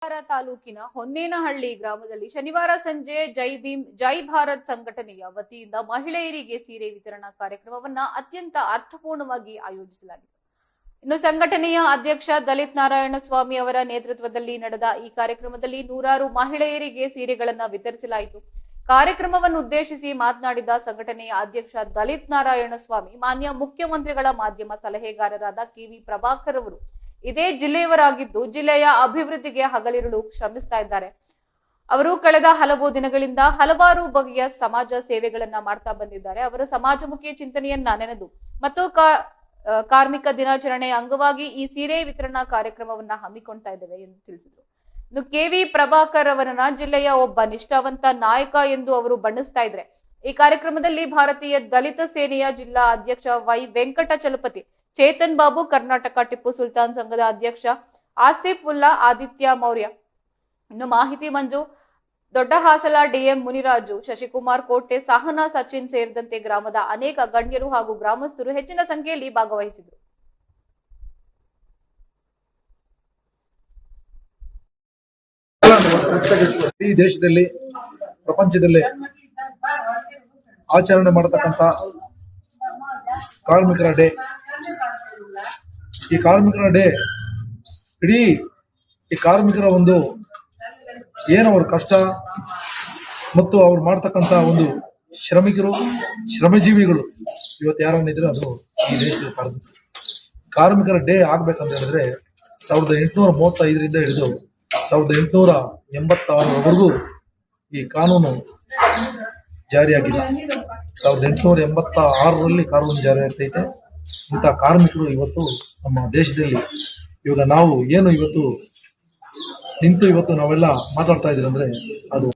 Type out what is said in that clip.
ತಾಲೂಕಿನ ಹೊನ್ನೇನಹಳ್ಳಿ ಗ್ರಾಮದಲ್ಲಿ ಶನಿವಾರ ಸಂಜೆ ಜೈ ಭೀಮ್ ಜೈ ಭಾರತ್ ಸಂಘಟನೆಯ ವತಿಯಿಂದ ಮಹಿಳೆಯರಿಗೆ ಸೀರೆ ವಿತರಣಾ ಕಾರ್ಯಕ್ರಮವನ್ನ ಅತ್ಯಂತ ಅರ್ಥಪೂರ್ಣವಾಗಿ ಆಯೋಜಿಸಲಾಗಿದೆ. ಇನ್ನು ಸಂಘಟನೆಯ ಅಧ್ಯಕ್ಷ ದಲಿತ್ ನಾರಾಯಣಸ್ವಾಮಿ ಅವರ ನೇತೃತ್ವದಲ್ಲಿ ನಡೆದ ಈ ಕಾರ್ಯಕ್ರಮದಲ್ಲಿ ನೂರಾರು ಮಹಿಳೆಯರಿಗೆ ಸೀರೆಗಳನ್ನು ವಿತರಿಸಲಾಯಿತು. ಕಾರ್ಯಕ್ರಮವನ್ನು ಉದ್ದೇಶಿಸಿ ಮಾತನಾಡಿದ ಸಂಘಟನೆಯ ಅಧ್ಯಕ್ಷ ದಲಿತ್ ನಾರಾಯಣಸ್ವಾಮಿ, ಮಾನ್ಯ ಮುಖ್ಯಮಂತ್ರಿಗಳ ಮಾಧ್ಯಮ ಸಲಹೆಗಾರರಾದ ಕೆ.ವಿ. ಪ್ರಭಾಕರ್ ಅವರು ಇದೇ ಜಿಲ್ಲೆಯವರಾಗಿದ್ದು ಜಿಲ್ಲೆಯ ಅಭಿವೃದ್ಧಿಗೆ ಹಗಲಿರುಳು ಶ್ರಮಿಸ್ತಾ ಇದ್ದಾರೆ. ಅವರು ಕಳೆದ ಹಲವು ದಿನಗಳಿಂದ ಹಲವಾರು ಬಗೆಯ ಸಮಾಜ ಸೇವೆಗಳನ್ನ ಮಾಡ್ತಾ ಬಂದಿದ್ದಾರೆ. ಅವರ ಸಮಾಜಮುಖಿ ಚಿಂತನೆಯನ್ನ ನೆನೆದು ಮತ್ತು ಕಾರ್ಮಿಕ ದಿನಾಚರಣೆಯ ಅಂಗವಾಗಿ ಈ ಸೀರೆ ವಿತರಣಾ ಕಾರ್ಯಕ್ರಮವನ್ನ ಹಮ್ಮಿಕೊಳ್ತಾ ಇದ್ದೇವೆ ಎಂದು ತಿಳಿಸಿದರು. ಇನ್ನು ಕೆ.ವಿ. ಪ್ರಭಾಕರ್ ಅವರನ್ನ ಜಿಲ್ಲೆಯ ಒಬ್ಬ ನಿಷ್ಠಾವಂತ ನಾಯಕ ಎಂದು ಅವರು ಬಣ್ಣಿಸ್ತಾ ಇದ್ದಾರೆ. ಈ ಕಾರ್ಯಕ್ರಮದಲ್ಲಿ ಭಾರತೀಯ ದಲಿತ ಸೇನೆಯ ಜಿಲ್ಲಾ ಅಧ್ಯಕ್ಷ ವೈ ವೆಂಕಟಚಲಪತಿ, ಚೇತನ್ ಬಾಬು, ಕರ್ನಾಟಕ ಟಿಪ್ಪು ಸುಲ್ತಾನ್ ಸಂಘದ ಅಧ್ಯಕ್ಷ ಆಸಿಫ್ ಉಲ್ಲಾ, ಆದಿತ್ಯ ಮೌರ್ಯ, ಇನ್ನು ಮಾಹಿತಿ ಮಂಜು, ದೊಡ್ಡ ಹಾಸಲ ಡಿಎಂ ಮುನಿರಾಜು, ಶಶಿಕುಮಾರ್ ಕೋಟೆ, ಸಹನಾ ಸಚಿನ್ ಸೇರಿದಂತೆ ಗ್ರಾಮದ ಅನೇಕ ಗಣ್ಯರು ಹಾಗೂ ಗ್ರಾಮಸ್ಥರು ಹೆಚ್ಚಿನ ಸಂಖ್ಯೆಯಲ್ಲಿ ಭಾಗವಹಿಸಿದರು. ಈ ದೇಶದಲ್ಲಿ ಪ್ರಪಂಚದಲ್ಲಿ ಆಚರಣೆ ಮಾಡತಕ್ಕಂತ ಕಾರ್ಮಿಕರ ಡೇ, ಈ ಕಾರ್ಮಿಕರ ಡೇ ಇಡೀ ಈ ಕಾರ್ಮಿಕರ ಒಂದು ಏನವರ ಕಷ್ಟ ಮತ್ತು ಅವ್ರು ಮಾಡ್ತಕ್ಕಂಥ ಒಂದು ಶ್ರಮಿಕರು, ಶ್ರಮಜೀವಿಗಳು ಇವತ್ತು ಯಾರನ್ನಿದ್ರೆ ಅದು ಈ ದೇಶದ ಕಾರ್ಮಿಕರ ಡೇ ಆಗ್ಬೇಕಂತ ಹೇಳಿದ್ರೆ 1835ರಿಂದ ಹಿಡಿದು 1886ರವರೆಗೂ ಈ ಕಾನೂನು ಜಾರಿಯಾಗಿಲ್ಲ. 1886ರಲ್ಲಿ ಕಾನೂನು ಜಾರಿಯಾಗ್ತೈತೆ. ಇಂಥ ಕಾರ್ಮಿಕರು ಇವತ್ತು ನಮ್ಮ ದೇಶದಲ್ಲಿ ಇವಾಗ ನಾವು ಏನು ಇವತ್ತು ನಿಂತು ಇವತ್ತು ನಾವೆಲ್ಲ ಮಾತಾಡ್ತಾ ಇದ್ದೀವಿ ಅಂದ್ರೆ ಅದು